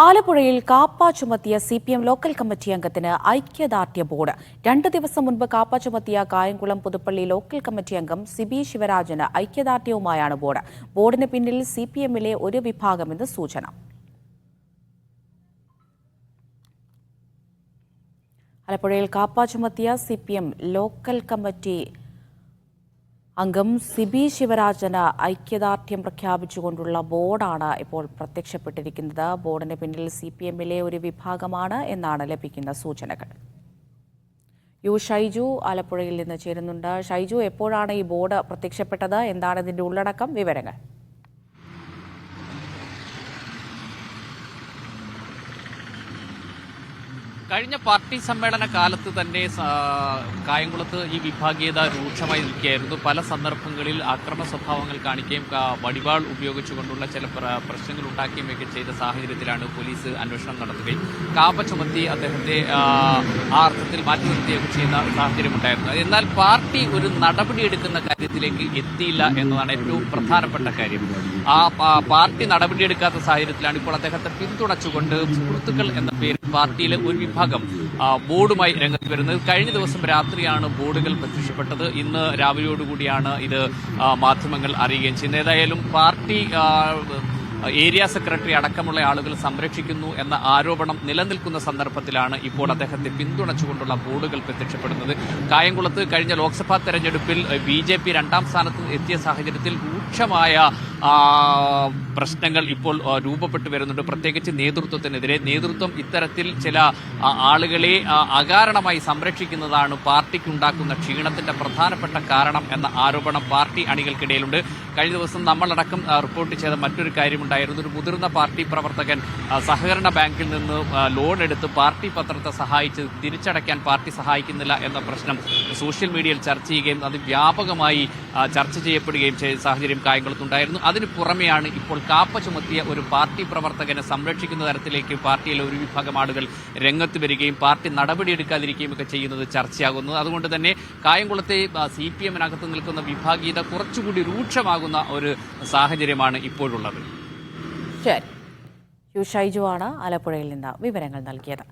ആലപ്പുഴയിൽ കാപ്പ ചുമത്തിയ CPM local committee അംഗത്തിന് ഐക്യദാർഢ്യ ബോർഡ്. 2 ദിവസം മുൻപ് കാപ്പ ചുമത്തിയ കായംകുളം പുതുപ്പള്ളി ലോക്കൽ കമ്മിറ്റി അംഗം സിബി ശിവരാജന് ഐക്യദാർഢ്യവുമായാണ് ബോർഡ്. ബോർഡിന് പിന്നിൽ CPMലെ ഒരു വിഭാഗമെന്ന് സൂചന. ആലപ്പുഴയിൽ കാപ്പ ചുമത്തിയ CPM ലോക്കൽ കമ്മിറ്റി അംഗം സിബി ശിവരാജന് ഐക്യദാർഢ്യം പ്രഖ്യാപിച്ചുകൊണ്ടുള്ള ബോർഡാണ് ഇപ്പോൾ പ്രത്യക്ഷപ്പെട്ടിരിക്കുന്നത്. ബോർഡിന് പിന്നിൽ CPMലെ ഒരു വിഭാഗമാണ് എന്നാണ് ലഭിക്കുന്ന സൂചനകൾ. ഷൈജു ആലപ്പുഴയിൽ നിന്ന് ചേരുന്നുണ്ട്. ഷൈജു, എപ്പോഴാണ് ഈ ബോർഡ് പ്രത്യക്ഷപ്പെട്ടത്? എന്താണ് ഇതിന്റെ ഉള്ളടക്കം? വിവരങ്ങൾ. കഴിഞ്ഞ പാർട്ടി സമ്മേളന കാലത്ത് തന്നെ കായംകുളത്ത് ഈ വിഭാഗീയത രൂക്ഷമായി നിൽക്കുകയായിരുന്നു. പല സന്ദർഭങ്ങളിൽ അക്രമ സ്വഭാവങ്ങൾ കാണിക്കുകയും വടിവാൾ ഉപയോഗിച്ചുകൊണ്ടുള്ള ചില പ്രശ്നങ്ങൾ ഉണ്ടാക്കുകയും ചെയ്ത സാഹചര്യത്തിലാണ് പോലീസ് അന്വേഷണം നടത്തുകയും കാപ്പ ചുമത്തി അദ്ദേഹത്തെ ആ അർത്ഥത്തിൽ മാറ്റി നിർത്തുകയൊക്കെ ചെയ്യുന്ന സാഹചര്യമുണ്ടായിരുന്നു. എന്നാൽ പാർട്ടി ഒരു നടപടിയെടുക്കുന്ന കാര്യത്തിലേക്ക് എത്തിയില്ല എന്നതാണ് ഏറ്റവും പ്രധാനപ്പെട്ട കാര്യം. ആ പാർട്ടി നടപടിയെടുക്കാത്ത സാഹചര്യത്തിലാണ് ഇപ്പോൾ അദ്ദേഹത്തെ പിന്തുണച്ചുകൊണ്ട് സുഹൃത്തുക്കൾ എന്ന പേരിൽ പാർട്ടിയിലെ ഒരു വിഭാഗം ബോർഡുമായി രംഗത്ത് വരുന്നത്. കഴിഞ്ഞ ദിവസം രാത്രിയാണ് ബോർഡുകൾ പ്രത്യക്ഷപ്പെട്ടത്. ഇന്ന് രാവിലെയോടുകൂടിയാണ് ഇത് മാധ്യമങ്ങൾ അറിയുകയും ചെയ്യുന്നത്. ഏതായാലും പാർട്ടി ഏരിയ സെക്രട്ടറി അടക്കമുള്ള ആളുകൾ സംരക്ഷിക്കുന്നു എന്ന ആരോപണം നിലനിൽക്കുന്ന സന്ദർഭത്തിലാണ് ഇപ്പോൾ അദ്ദേഹത്തെ പിന്തുണച്ചുകൊണ്ടുള്ള ബോർഡുകൾ പ്രത്യക്ഷപ്പെടുന്നത്. കായംകുളത്ത് കഴിഞ്ഞ ലോക്സഭാ തെരഞ്ഞെടുപ്പിൽ BJP 2ാം സ്ഥാനത്ത് എത്തിയ സാഹചര്യത്തിൽ രൂക്ഷമായ പ്രശ്നങ്ങൾ ഇപ്പോൾ രൂപപ്പെട്ടു വരുന്നുണ്ട്. പ്രത്യേകിച്ച് നേതൃത്വത്തിനെതിരെ. നേതൃത്വം ഇത്തരത്തിൽ ചില ആളുകളെ അകാരണമായി സംരക്ഷിക്കുന്നതാണ് പാർട്ടിക്കുണ്ടാക്കുന്ന ക്ഷീണത്തിന്റെ പ്രധാനപ്പെട്ട കാരണം എന്ന ആരോപണം പാർട്ടി അണികൾക്കിടയിലുണ്ട്. കഴിഞ്ഞ ദിവസം നമ്മളടക്കം റിപ്പോർട്ട് ചെയ്ത മറ്റൊരു കാര്യമുണ്ടായിരുന്നു. ഒരു മുതിർന്ന പാർട്ടി പ്രവർത്തകൻ സഹകരണ ബാങ്കിൽ നിന്ന് ലോൺ എടുത്ത് പാർട്ടി പത്രത്തെ സഹായിച്ച് തിരിച്ചടയ്ക്കാൻ പാർട്ടി സഹായിക്കുന്നില്ല എന്ന പ്രശ്നം സോഷ്യൽ മീഡിയയിൽ ചർച്ച ചെയ്യുകയും അത് വ്യാപകമായി ചർച്ച ചെയ്യപ്പെടുകയും ചെയ്ത സാഹചര്യം കായംകുളത്തുണ്ടായിരുന്നു. അതിന് പുറമെയാണ് ഇപ്പോൾ കാപ്പ ചുമത്തിയ ഒരു പാർട്ടി പ്രവർത്തകനെ സംരക്ഷിക്കുന്ന തരത്തിലേക്ക് പാർട്ടിയിലെ ഒരു വിഭാഗം ആളുകൾ രംഗത്ത് വരികയും പാർട്ടി നടപടിയെടുക്കാതിരിക്കുകയും ഒക്കെ ചെയ്യുന്നത് ചർച്ചയാകുന്നത്. അതുകൊണ്ട് തന്നെ കായംകുളത്തെ CPMനകത്ത് നിൽക്കുന്ന വിഭാഗീയത കുറച്ചുകൂടി രൂക്ഷമാകുന്ന ഒരു സാഹചര്യമാണ് ഇപ്പോഴുള്ളത്. ശരി, ഷൈജു ആണ് ആലപ്പുഴയിൽ നിന്ന് വിവരങ്ങൾ നൽകിയത്.